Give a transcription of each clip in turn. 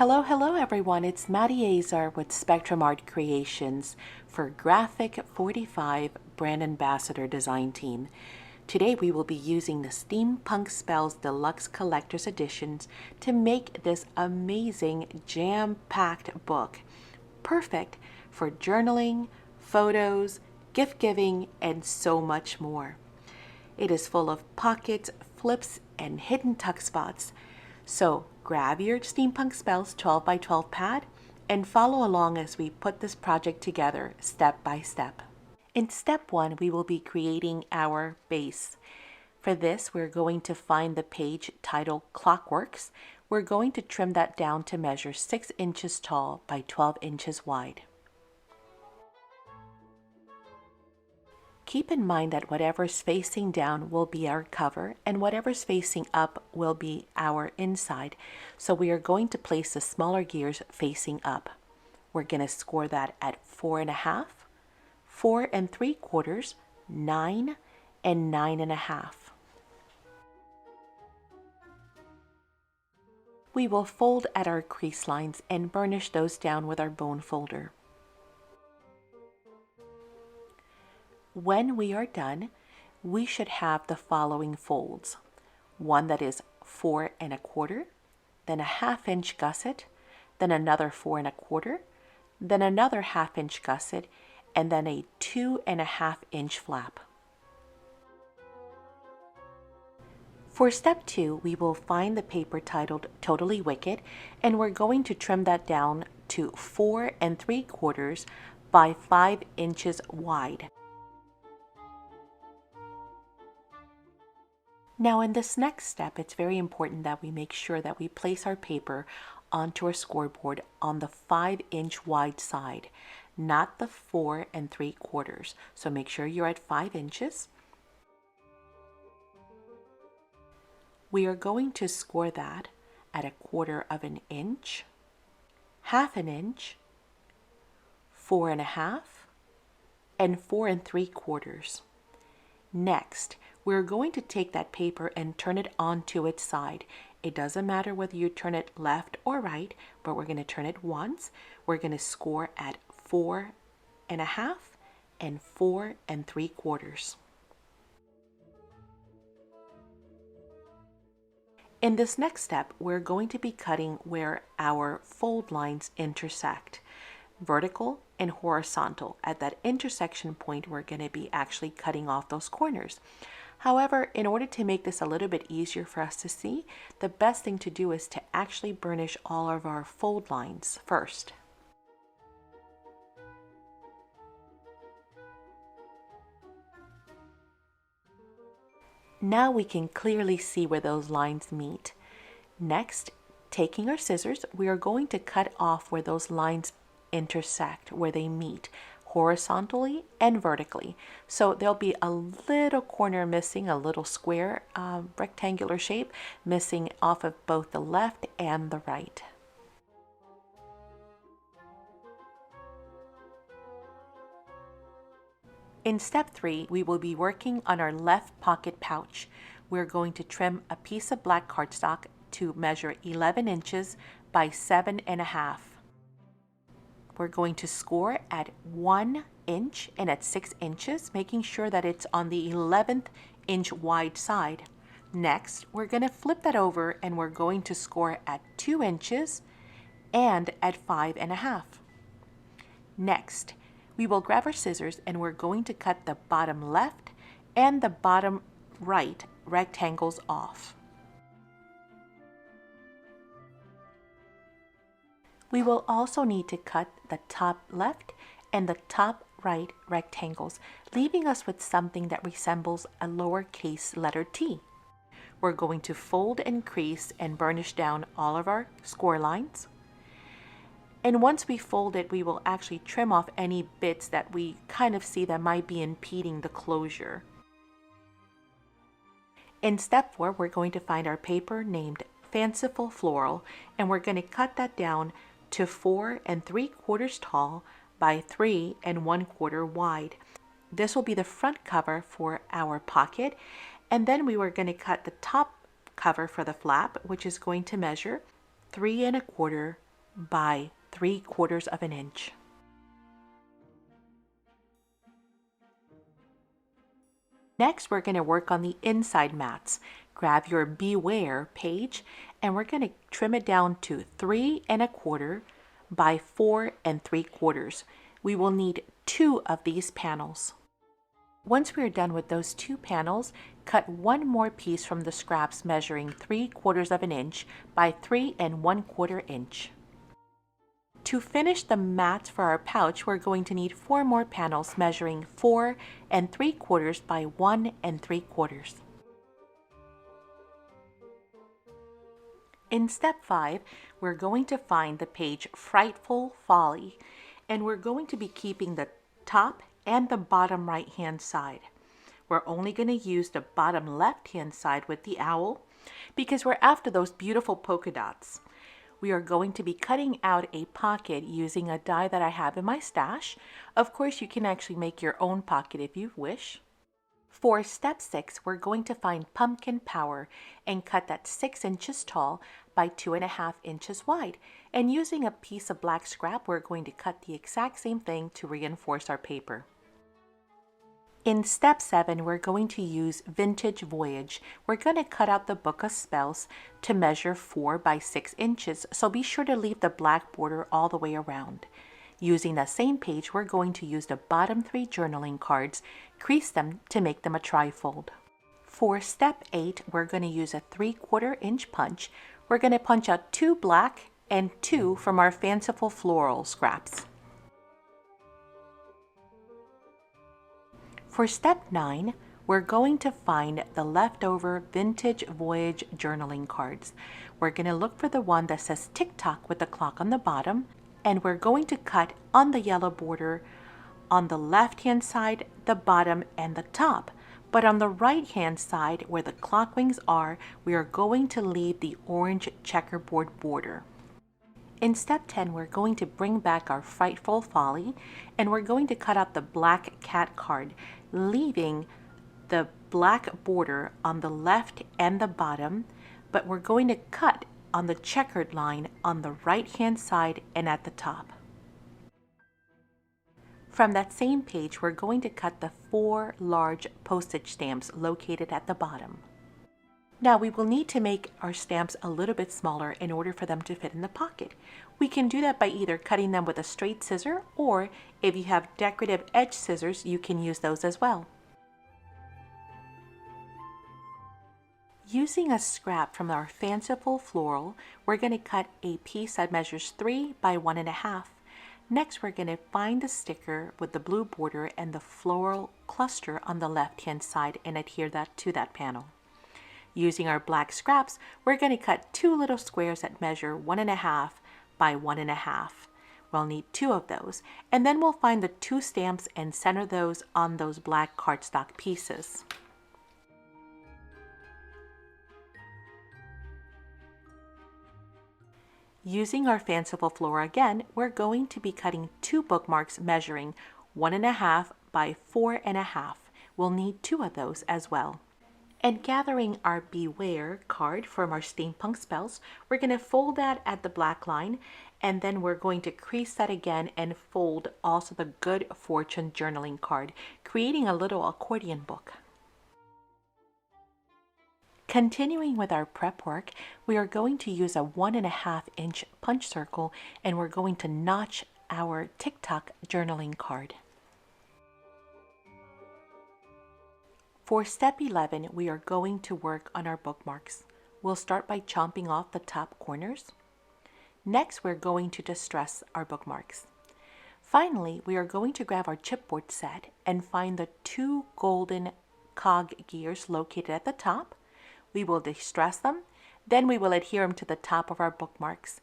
Hello everyone, it's Maddie Azar with Spectrum Art Creations for Graphic 45 Brand Ambassador Design Team. Today we will be using the Steampunk Spells Deluxe Collector's Editions to make this amazing jam-packed book. Perfect for journaling, photos, gift giving, and so much more. It is full of pockets, flips, and hidden tuck spots. So grab your Steampunk Spells 12 by 12 pad and follow along as we put this project together step by step. In step 1, we will be creating our base. For this, we're going to find the page titled Clockworks. We're going to trim that down to measure 6 inches tall by 12 inches wide. Keep in mind that whatever's facing down will be our cover and whatever's facing up will be our inside. So we are going to place the smaller gears facing up. We're going to score that at 4.5, 4 3/4, 9, and 9.5. We will fold at our crease lines and burnish those down with our bone folder. When we are done, we should have the following folds. One that is 4 1/4, then a 1/2 inch gusset, then another 4 1/4, then another 1/2 inch gusset, and then a 2.5 inch flap. For step 2, we will find the paper titled Totally Wicked, and we're going to trim that down to 4 3/4 by 5 inches wide. Now in this next step, it's very important that we make sure that we place our paper onto our scoreboard on the 5 inch wide side, not the 4 3/4. So make sure you're at 5 inches. We are going to score that at 1/4 inch, 1/2 inch, 4.5, and 4 3/4. Next, we're going to take that paper and turn it onto its side. It doesn't matter whether you turn it left or right, but we're going to turn it once. We're going to score at 4.5 and 4 3/4. In this next step, we're going to be cutting where our fold lines intersect, vertical and horizontal. At that intersection point, we're going to be actually cutting off those corners. However, in order to make this a little bit easier for us to see, the best thing to do is to actually burnish all of our fold lines first. Now we can clearly see where those lines meet. Next, taking our scissors, we are going to cut off where those lines intersect, where they meet, horizontally and vertically. So there'll be a little corner missing, a little square rectangular shape missing off of both the left and the right. In step 3, we will be working on our left pocket pouch. We're going to trim a piece of black cardstock to measure 11 inches by 7.5. We're going to score at 1 inch and at 6 inches, making sure that it's on the 11th inch wide side. Next, we're going to flip that over and we're going to score at 2 inches and at 5.5. Next, we will grab our scissors and we're going to cut the bottom left and the bottom right rectangles off. We will also need to cut the top left and the top right rectangles, leaving us with something that resembles a lowercase letter T. We're going to fold and crease and burnish down all of our score lines. And once we fold it, we will actually trim off any bits that we kind of see that might be impeding the closure. In step 4, we're going to find our paper named Fanciful Floral, and we're going to cut that down to 4 3/4 tall by 3 1/4 wide. This will be the front cover for our pocket, and then we were going to cut the top cover for the flap, which is going to measure 3 1/4 by 3/4 of an inch. Next, we're going to work on the inside mats. Grab your Beware page and we're going to trim it down to 3 1/4 by 4 3/4. We will need 2 of these panels. Once we are done with those 2 panels, cut one more piece from the scraps measuring 3/4 of an inch by 3 1/4 inch. To finish the mats for our pouch, we're going to need 4 more panels measuring 4 3/4 by 1 3/4. In step 5, we're going to find the page Frightful Folly, and we're going to be keeping the top and the bottom right hand side. We're only going to use the bottom left hand side with the owl because we're after those beautiful polka dots. We are going to be cutting out a pocket using a die that I have in my stash. Of course, you can actually make your own pocket if you wish. For step 6, we're going to find Pumpkin Power and cut that 6 inches tall by 2.5 inches wide. And using a piece of black scrap, we're going to cut the exact same thing to reinforce our paper. In step 7, we're going to use Vintage Voyage. We're going to cut out the book of spells to measure 4 by 6 inches, so be sure to leave the black border all the way around. Using that same page, we're going to use the bottom 3 journaling cards, crease them to make them a trifold. For step 8, we're going to use a 3/4 inch punch. We're going to punch out 2 black and 2 from our fanciful floral scraps. For step 9, we're going to find the leftover Vintage Voyage journaling cards. We're going to look for the one that says tick-tock with the clock on the bottom, and we're going to cut on the yellow border on the left-hand side, the bottom, and the top. But on the right-hand side, where the clock wings are, we are going to leave the orange checkerboard border. In step 10, we're going to bring back our Frightful Folly, and we're going to cut out the black cat card, leaving the black border on the left and the bottom, but we're going to cut on the checkered line on the right-hand side and at the top. From that same page, we're going to cut the 4 large postage stamps located at the bottom. Now we will need to make our stamps a little bit smaller in order for them to fit in the pocket. We can do that by either cutting them with a straight scissor, or if you have decorative edge scissors, you can use those as well. Using a scrap from our fanciful floral, we're going to cut a piece that measures 3 by 1.5. Next, we're going to find the sticker with the blue border and the floral cluster on the left-hand side and adhere that to that panel. Using our black scraps, we're going to cut 2 little squares that measure 1.5 by 1.5. We'll need 2 of those, and then we'll find the 2 stamps and center those on those black cardstock pieces. Using our fanciful flora again, we're going to be cutting 2 bookmarks measuring 1.5 by 4.5. We'll need 2 of those as well. And gathering our Beware card from our Steampunk Spells, we're going to fold that at the black line, and then we're going to crease that again and fold also the Good Fortune journaling card, creating a little accordion book. Continuing with our prep work, we are going to use a 1.5 inch punch circle, and we're going to notch our tick-tock journaling card. For step 11, we are going to work on our bookmarks. We'll start by chomping off the top corners. Next, we're going to distress our bookmarks. Finally, we are going to grab our chipboard set and find the 2 golden cog gears located at the top. We will distress them, then we will adhere them to the top of our bookmarks.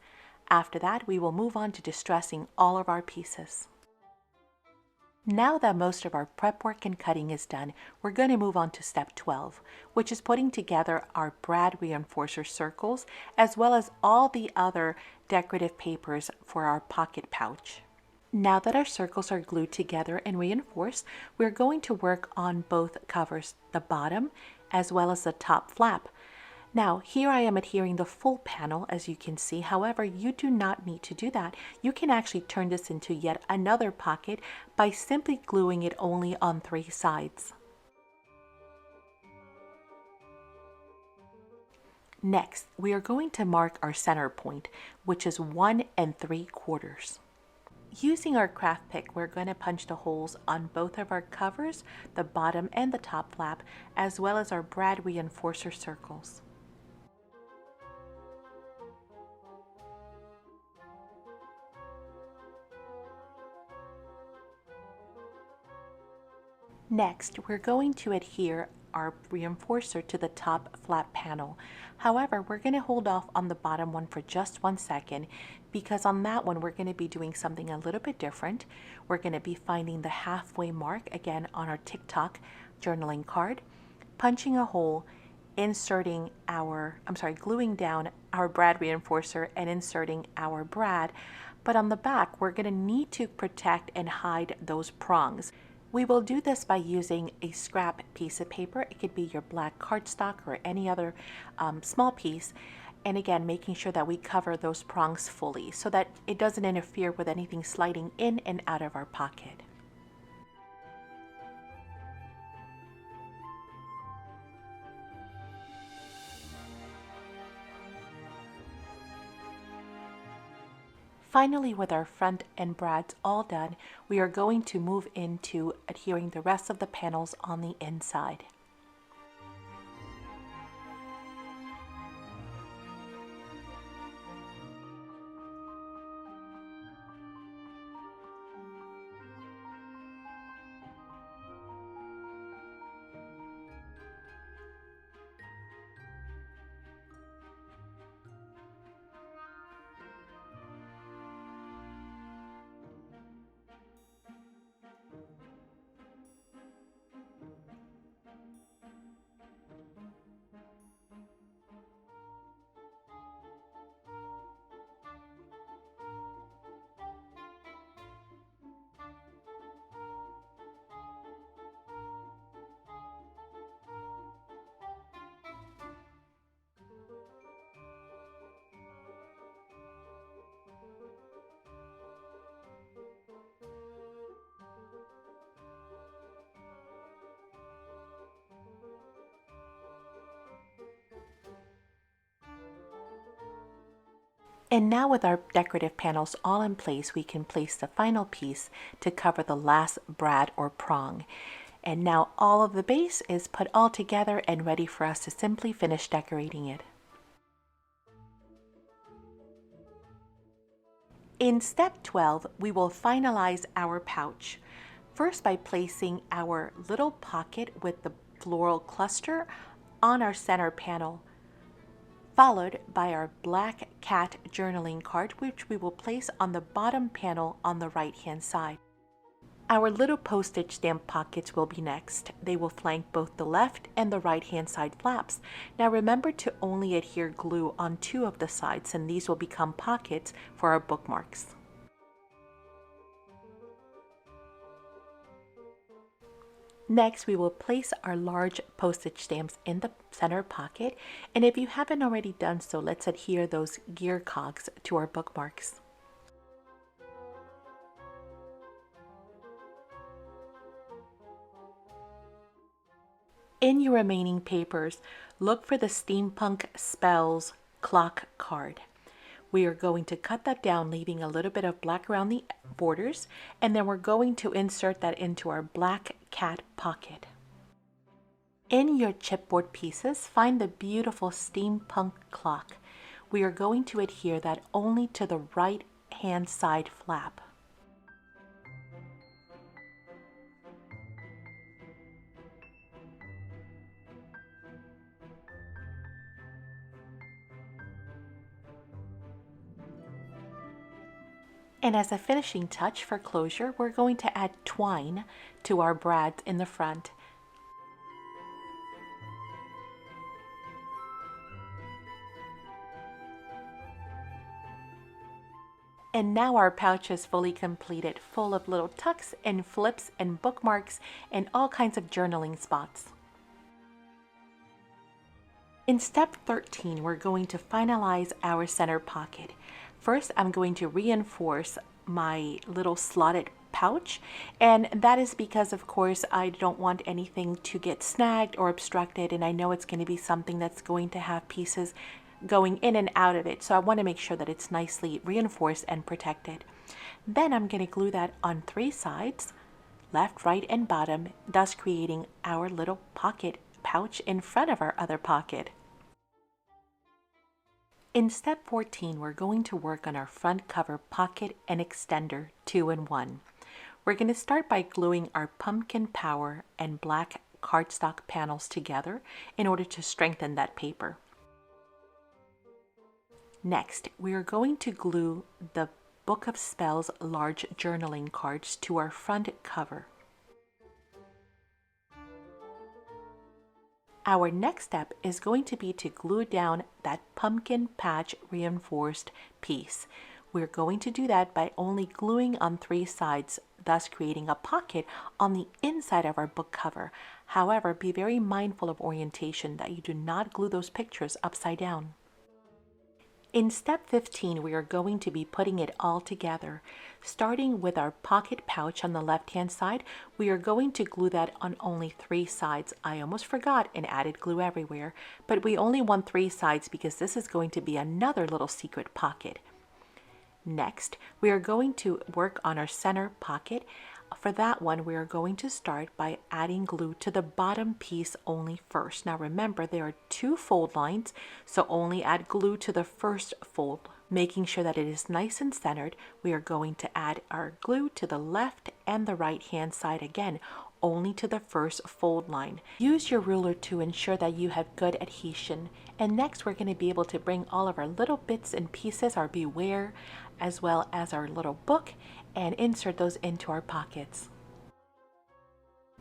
After that, we will move on to distressing all of our pieces. Now that most of our prep work and cutting is done, we're going to move on to step 12, which is putting together our brad reinforcer circles, as well as all the other decorative papers for our pocket pouch. Now that our circles are glued together and reinforced, we're going to work on both covers, the bottom as well as the top flap. Now, here I am adhering the full panel, as you can see. However, you do not need to do that. You can actually turn this into yet another pocket by simply gluing it only on 3 sides. Next, we are going to mark our center point, which is 1 3/4. Using our craft pick, we're going to punch the holes on both of our covers, the bottom and the top flap, as well as our brad reinforcer circles. Next, we're going to adhere our reinforcer to the top flap panel. However, we're going to hold off on the bottom one for just 1 second, because on that one we're going to be doing something a little bit different. We're going to be finding the halfway mark again on our TikTok journaling card, punching a hole, gluing down our brad reinforcer and inserting our brad. But on the back, we're going to need to protect and hide those prongs. We will do this by using a scrap piece of paper. It could be your black cardstock or any other small piece. And again, making sure that we cover those prongs fully so that it doesn't interfere with anything sliding in and out of our pocket. Finally, with our front and brads all done, we are going to move into adhering the rest of the panels on the inside. And now with our decorative panels all in place, we can place the final piece to cover the last brad or prong. And now all of the base is put all together and ready for us to simply finish decorating it. In step 12, we will finalize our pouch. First by placing our little pocket with the floral cluster on our center panel, followed by our black cat journaling card, which we will place on the bottom panel on the right hand side. Our little postage stamp pockets will be next. They will flank both the left and the right hand side flaps. Now remember to only adhere glue on 2 of the sides, and these will become pockets for our bookmarks. Next, we will place our large postage stamps in the center pocket, and if you haven't already done so, let's adhere those gear cogs to our bookmarks. In your remaining papers, look for the Steampunk Spells clock card. We are going to cut that down, leaving a little bit of black around the borders, and then we're going to insert that into our black cat pocket. In your chipboard pieces, find the beautiful steampunk clock. We are going to adhere that only to the right hand side flap. And as a finishing touch for closure, we're going to add twine to our brads in the front. And now our pouch is fully completed, full of little tucks and flips and bookmarks and all kinds of journaling spots. In step 13, we're going to finalize our center pocket. First, I'm going to reinforce my little slotted pouch, and that is because, of course, I don't want anything to get snagged or obstructed, and I know it's going to be something that's going to have pieces going in and out of it, so I want to make sure that it's nicely reinforced and protected. Then I'm going to glue that on 3 sides, left, right, and bottom, thus creating our little pocket pouch in front of our other pocket. In step 14, we're going to work on our front cover pocket and extender 2-in-1. We're going to start by gluing our pumpkin power and black cardstock panels together in order to strengthen that paper. Next, we are going to glue the Book of Spells large journaling cards to our front cover. Our next step is going to be to glue down that pumpkin patch reinforced piece. We're going to do that by only gluing on 3 sides, thus creating a pocket on the inside of our book cover. However, be very mindful of orientation that you do not glue those pictures upside down. In step 15, we are going to be putting it all together. Starting with our pocket pouch on the left-hand side, we are going to glue that on only 3 sides. I almost forgot and added glue everywhere, but we only want 3 sides because this is going to be another little secret pocket. Next, we are going to work on our center pocket. For that one, we are going to start by adding glue to the bottom piece only first. Now remember, there are 2 fold lines, so only add glue to the first fold. Making sure that it is nice and centered, we are going to add our glue to the left and the right hand side again, only to the first fold line. Use your ruler to ensure that you have good adhesion. And next, we're going to be able to bring all of our little bits and pieces, our beware, as well as our little book, and insert those into our pockets.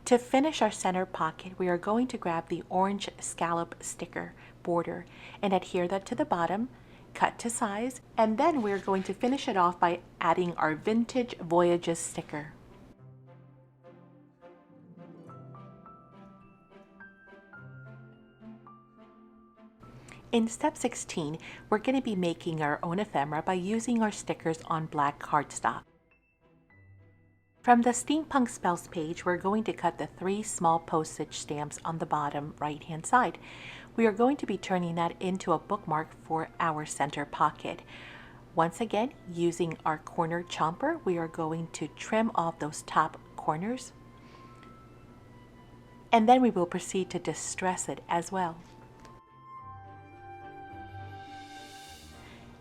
To finish our center pocket, we are going to grab the orange scallop sticker border and adhere that to the bottom, cut to size, and then we're going to finish it off by adding our Vintage Voyages sticker. In step 16, we're going to be making our own ephemera by using our stickers on black cardstock. From the Steampunk Spells page, we're going to cut the 3 small postage stamps on the bottom right-hand side. We are going to be turning that into a bookmark for our center pocket. Once again, using our corner chomper, we are going to trim off those top corners, and then we will proceed to distress it as well.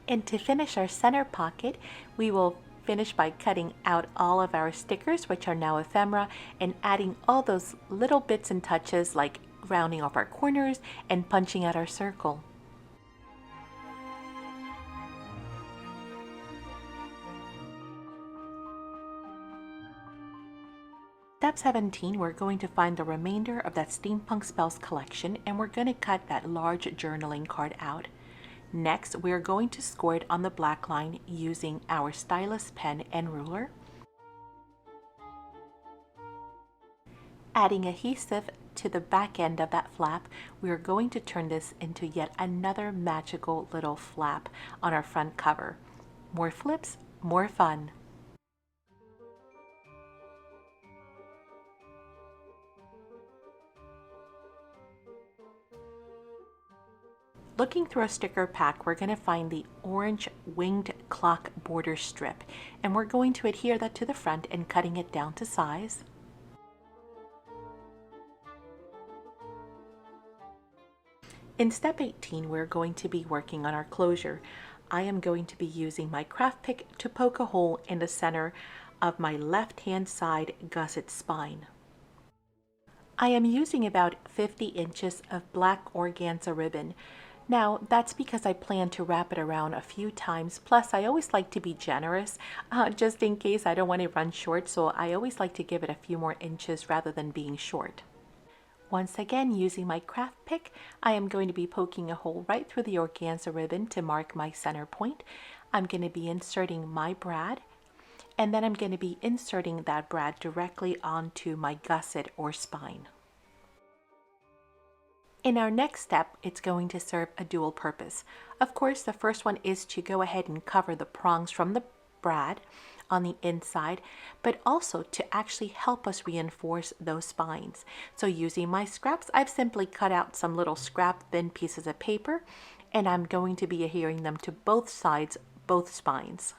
And to finish our center pocket, we will finish by cutting out all of our stickers, which are now ephemera, and adding all those little bits and touches like rounding off our corners and punching out our circle. Step 17, we're going to find the remainder of that Steampunk Spells collection, and we're going to cut that large journaling card out. Next, we're going to score it on the black line using our stylus pen and ruler. Adding adhesive to the back end of that flap, we are going to turn this into yet another magical little flap on our front cover. More flips, more fun. Looking through a sticker pack, we're going to find the orange winged clock border strip, and we're going to adhere that to the front and cutting it down to size. In step 18, we're going to be working on our closure. I am going to be using my craft pick to poke a hole in the center of my left-hand side gusset spine. I am using about 50 inches of black organza ribbon. Now, that's because I plan to wrap it around a few times, plus I always like to be generous, just in case I don't want to run short, so I always like to give it a few more inches rather than being short. Once again, using my craft pick, I am going to be poking a hole right through the organza ribbon to mark my center point. I'm going to be inserting my brad, and then I'm going to be inserting that brad directly onto my gusset or spine. In our next step, it's going to serve a dual purpose. Of course, the first one is to go ahead and cover the prongs from the brad on the inside, but also to actually help us reinforce those spines. So using my scraps, I've simply cut out some little scrap thin pieces of paper, and I'm going to be adhering them to both sides, both spines.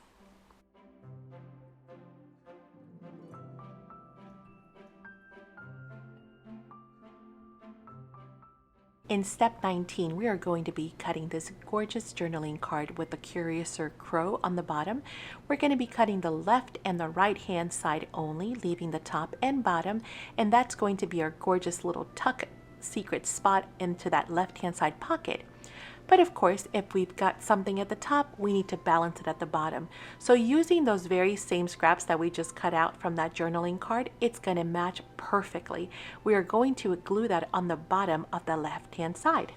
In step 19, we are going to be cutting this gorgeous journaling card with the Curiouser Crow on the bottom. We're going to be cutting the left and the right hand side only, leaving the top and bottom, and that's going to be our gorgeous little tuck secret spot into that left hand side pocket. But of course, if we've got something at the top, we need to balance it at the bottom. So using those very same scraps that we just cut out from that journaling card, it's going to match perfectly. We are going to glue that on the bottom of the left-hand side.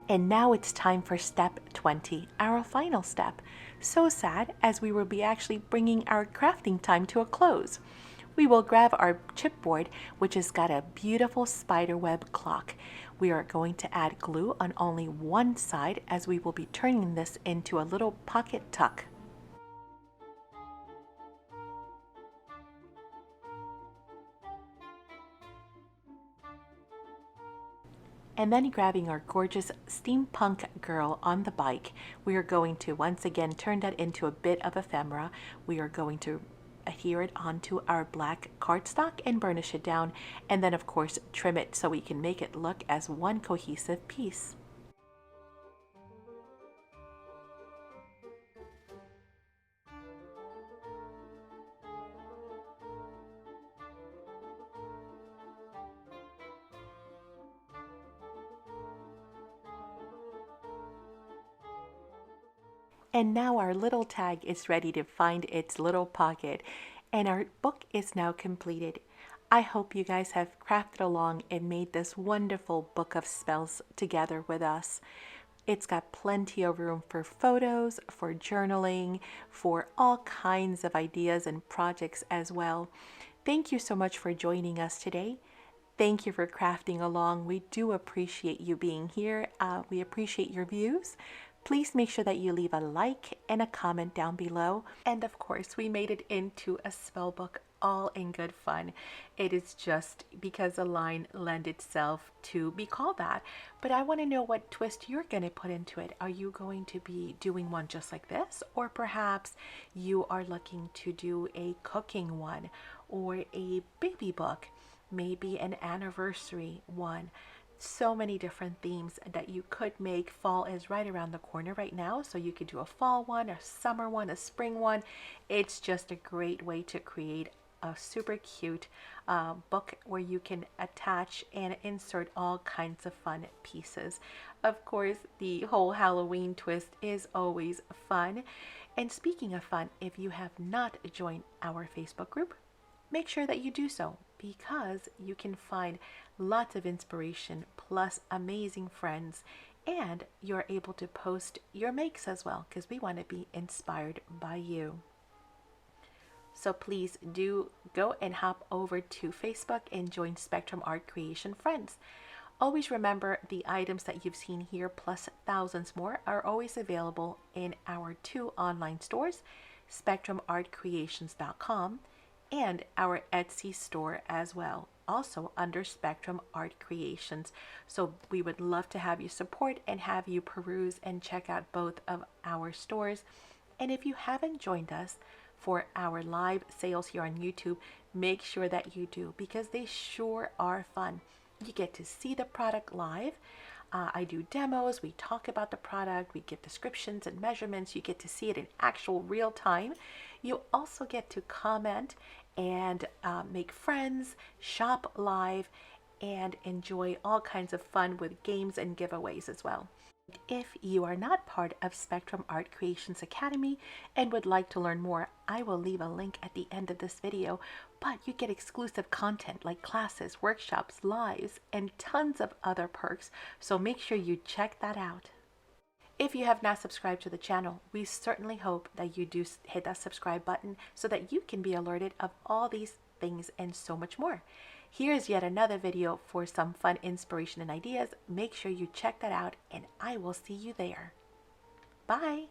And now it's time for step 20, our final step. So sad, as we will be actually bringing our crafting time to a close. We will grab our chipboard, which has got a beautiful spiderweb clock. We are going to add glue on only one side, as we will be turning this into a little pocket tuck. And then grabbing our gorgeous steampunk girl on the bike, we are going to once again turn that into a bit of ephemera. We are going to adhere it onto our black cardstock and burnish it down, and then of course trim it so we can make it look as one cohesive piece. And now our little tag is ready to find its little pocket, and our book is now completed. I hope you guys have crafted along and made this wonderful book of spells together with us. It's got plenty of room for photos, for journaling, for all kinds of ideas and projects as well. Thank you so much for joining us today. Thank you for crafting along. We do appreciate you being here. We appreciate your views. Please make sure that you leave a like and a comment down below. And of course, we made it into a spell book, all in good fun. It is just because the line lend itself to be called that. But I want to know what twist you're going to put into it. Are you going to be doing one just like this? Or perhaps you are looking to do a cooking one or a baby book, maybe an anniversary one. So many different themes that you could make. Fall is right around the corner right now, so you could do a fall one, a summer one, a spring one. It's just a great way to create a super cute book where you can attach and insert all kinds of fun pieces. Of course, the whole Halloween twist is always fun. And speaking of fun, if you have not joined our Facebook group, make sure that you do so, because you can find lots of inspiration plus amazing friends, and you're able to post your makes as well, because we want to be inspired by you. So please do go and hop over to Facebook and join Spectrum Art Creation Friends. Always remember, the items that you've seen here plus thousands more are always available in our two online stores, spectrumartcreations.com and our Etsy store as well, also under Spectrum Art Creations. So we would love to have you support and have you peruse and check out both of our stores. And if you haven't joined us for our live sales here on YouTube, make sure that you do, because they sure are fun. You get to see the product live. I do demos, we talk about the product, we give descriptions and measurements, you get to see it in actual real time. You also get to comment and make friends, shop live, and enjoy all kinds of fun with games and giveaways as well. If you are not part of Spectrum Art Creations Academy and would like to learn more, I will leave a link at the end of this video, but you get exclusive content like classes, workshops, lives, and tons of other perks, so make sure you check that out. If you have not subscribed to the channel, we certainly hope that you do hit that subscribe button so that you can be alerted of all these things and so much more. Here's yet another video for some fun inspiration and ideas. Make sure you check that out and I will see you there. Bye!